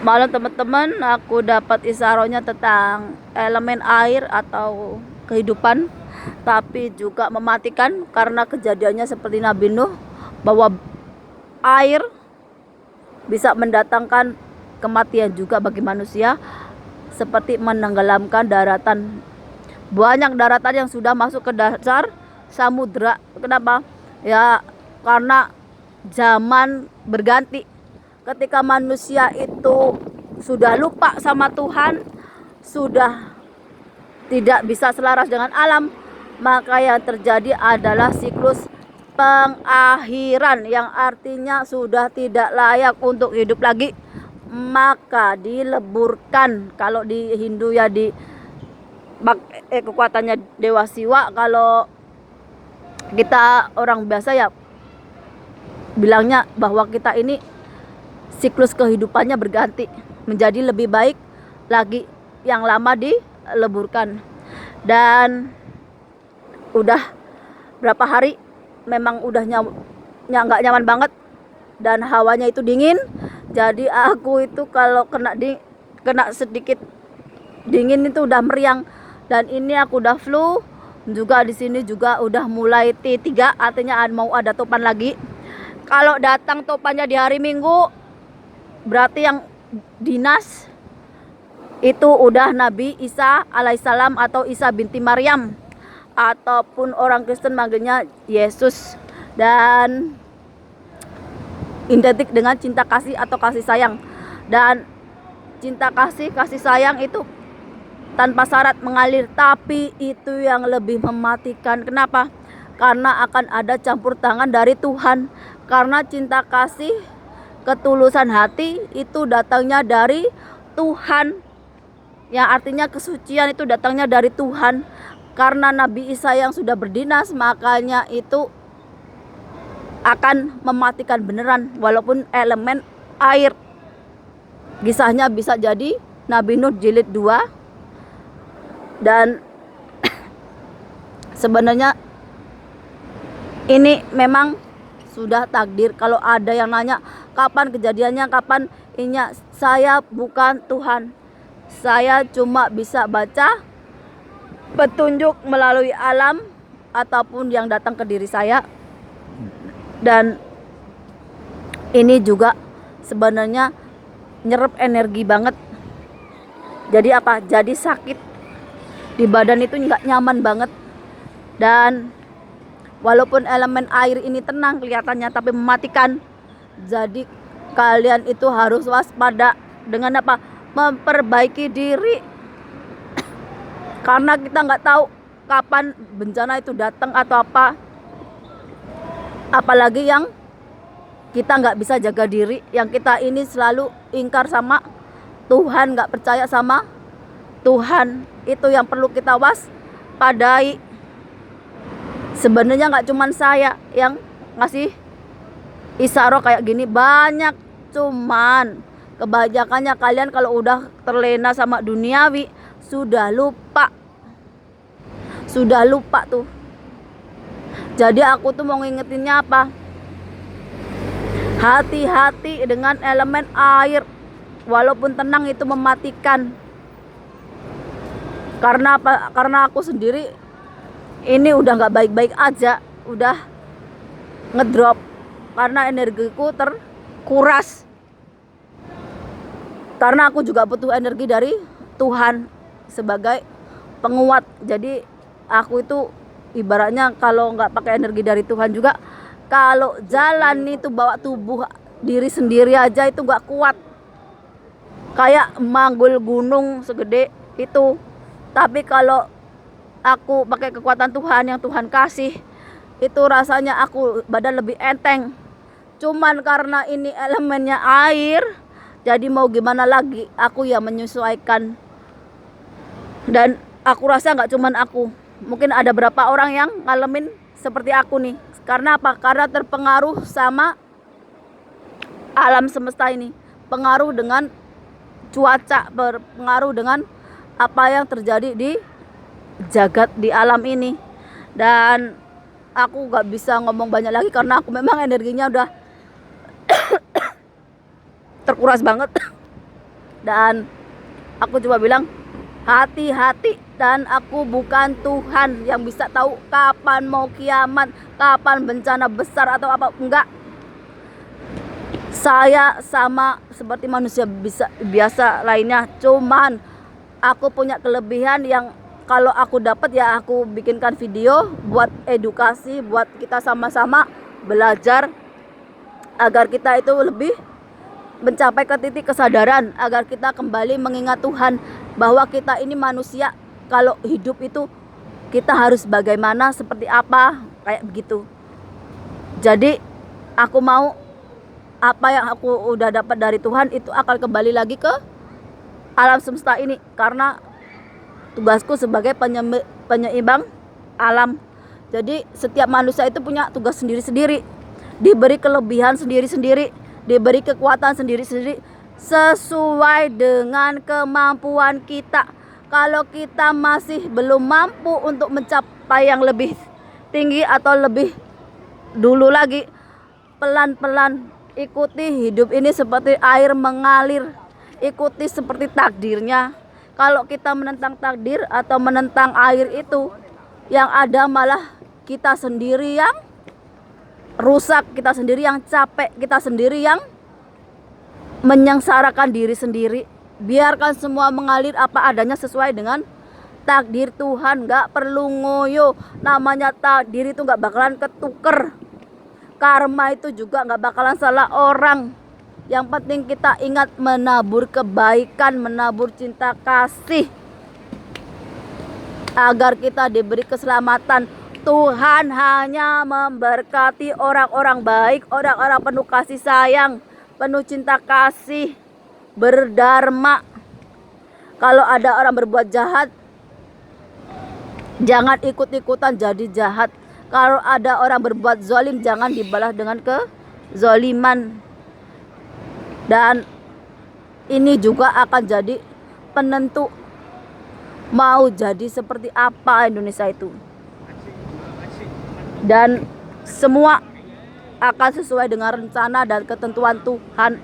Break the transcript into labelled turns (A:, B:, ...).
A: Malam teman-teman, aku dapat isarohnya tentang elemen air atau kehidupan, tapi juga mematikan karena kejadiannya seperti Nabi Nuh, bahwa air bisa mendatangkan kematian juga bagi manusia, seperti menenggelamkan daratan. Banyak daratan yang sudah masuk ke dasar samudra. Kenapa? Ya, karena zaman berganti. Ketika manusia itu sudah lupa sama Tuhan, sudah tidak bisa selaras dengan alam, maka yang terjadi adalah siklus pengakhiran, yang artinya sudah tidak layak untuk hidup lagi, maka dileburkan. Kalau di Hindu ya di kekuatannya Dewa Siwa. Kalau kita orang biasa ya bilangnya bahwa kita ini siklus kehidupannya berganti menjadi lebih baik lagi, yang lama dileburkan. Dan udah berapa hari memang udah nggak nyaman banget, dan hawanya itu dingin. Jadi aku itu kalau kena sedikit dingin itu udah meriang, dan ini aku udah flu juga. Di sini juga udah mulai T3, artinya mau ada topan lagi. Kalau datang topannya di hari Minggu, berarti yang dinas itu udah Nabi Isa alaihissalam atau Isa binti Maryam, ataupun orang Kristen manggilnya Yesus, dan identik dengan cinta kasih atau kasih sayang. Dan cinta kasih sayang itu tanpa syarat mengalir, tapi itu yang lebih mematikan. Kenapa? Karena akan ada campur tangan dari Tuhan. Karena cinta kasih, ketulusan hati itu datangnya dari Tuhan, yang artinya kesucian itu datangnya dari Tuhan. Karena Nabi Isa yang sudah berdinas, makanya itu akan mematikan beneran, walaupun elemen air. Kisahnya bisa jadi Nabi Nuh jilid 2. Dan sebenarnya ini memang sudah takdir. Kalau ada yang nanya kapan kejadiannya, kapan ininya, saya bukan Tuhan. Saya cuma bisa baca petunjuk melalui alam ataupun yang datang ke diri saya. Dan ini juga sebenarnya nyerap energi banget. Jadi apa? Jadi sakit di badan itu nggak nyaman banget. Dan walaupun elemen air ini tenang kelihatannya, tapi mematikan. Jadi kalian itu harus waspada dengan apa? Memperbaiki diri. Karena kita nggak tahu kapan bencana itu datang atau apa. Apalagi yang kita nggak bisa jaga diri, yang kita ini selalu ingkar sama Tuhan, nggak percaya sama Tuhan. Itu yang perlu kita waspadai. Sebenarnya nggak cuman saya yang ngasih isyarat kayak gini, banyak. Cuman kebanyakannya kalian kalau udah terlena sama duniawi sudah lupa tuh. Jadi aku tuh mau ngingetinnya apa? Hati-hati dengan elemen air, walaupun tenang itu mematikan. Karena apa? Karena aku sendiri ini udah nggak baik-baik aja, udah ngedrop karena energiku terkuras. Karena aku juga butuh energi dari Tuhan sebagai penguat. Jadi aku itu ibaratnya kalau nggak pakai energi dari Tuhan juga, kalau jalan itu bawa tubuh diri sendiri aja itu nggak kuat, kayak manggul gunung segede itu. Tapi kalau aku pakai kekuatan Tuhan yang Tuhan kasih, itu rasanya aku badan lebih enteng. Cuman karena ini elemennya air, jadi mau gimana lagi, aku ya menyesuaikan. Dan aku rasa nggak cuman aku, mungkin ada berapa orang yang ngalamin seperti aku nih. Karena apa? Karena terpengaruh sama alam semesta ini, pengaruh dengan cuaca, berpengaruh dengan apa yang terjadi di jagat, di alam ini. Dan aku gak bisa ngomong banyak lagi karena aku memang energinya udah terkuras banget. Dan aku coba bilang hati-hati, dan aku bukan Tuhan yang bisa tahu kapan mau kiamat, kapan bencana besar atau apa. Enggak. Saya sama seperti manusia biasa lainnya, cuman aku punya kelebihan yang kalau aku dapat ya aku bikinkan video buat edukasi, buat kita sama-sama belajar agar kita itu lebih mencapai ke titik kesadaran, agar kita kembali mengingat Tuhan bahwa kita ini manusia, kalau hidup itu kita harus bagaimana, seperti apa, kayak begitu. Jadi aku mau apa yang aku udah dapat dari Tuhan itu akan kembali lagi ke alam semesta ini, karena tugasku sebagai penyeimbang alam. Jadi setiap manusia itu punya tugas sendiri-sendiri, diberi kelebihan sendiri-sendiri, diberi kekuatan sendiri-sendiri sesuai dengan kemampuan kita. Kalau kita masih belum mampu untuk mencapai yang lebih tinggi atau lebih dulu lagi, pelan-pelan ikuti hidup ini seperti air mengalir, ikuti seperti takdirnya. Kalau kita menentang takdir atau menentang air itu, yang ada malah kita sendiri yang rusak, kita sendiri yang capek, kita sendiri yang menyengsarakan diri sendiri. Biarkan semua mengalir apa adanya sesuai dengan takdir Tuhan. Gak perlu ngoyo, namanya takdir itu gak bakalan ketuker. Karma itu juga gak bakalan salah orang. Yang penting kita ingat menabur kebaikan, menabur cinta kasih, agar kita diberi keselamatan. Tuhan hanya memberkati orang-orang baik, orang-orang penuh kasih sayang, penuh cinta kasih, berdharma. Kalau ada orang berbuat jahat, jangan ikut-ikutan jadi jahat. Kalau ada orang berbuat zalim, jangan dibalas dengan kezaliman. Dan ini juga akan jadi penentu mau jadi seperti apa Indonesia itu. Dan semua akan sesuai dengan rencana dan ketentuan Tuhan.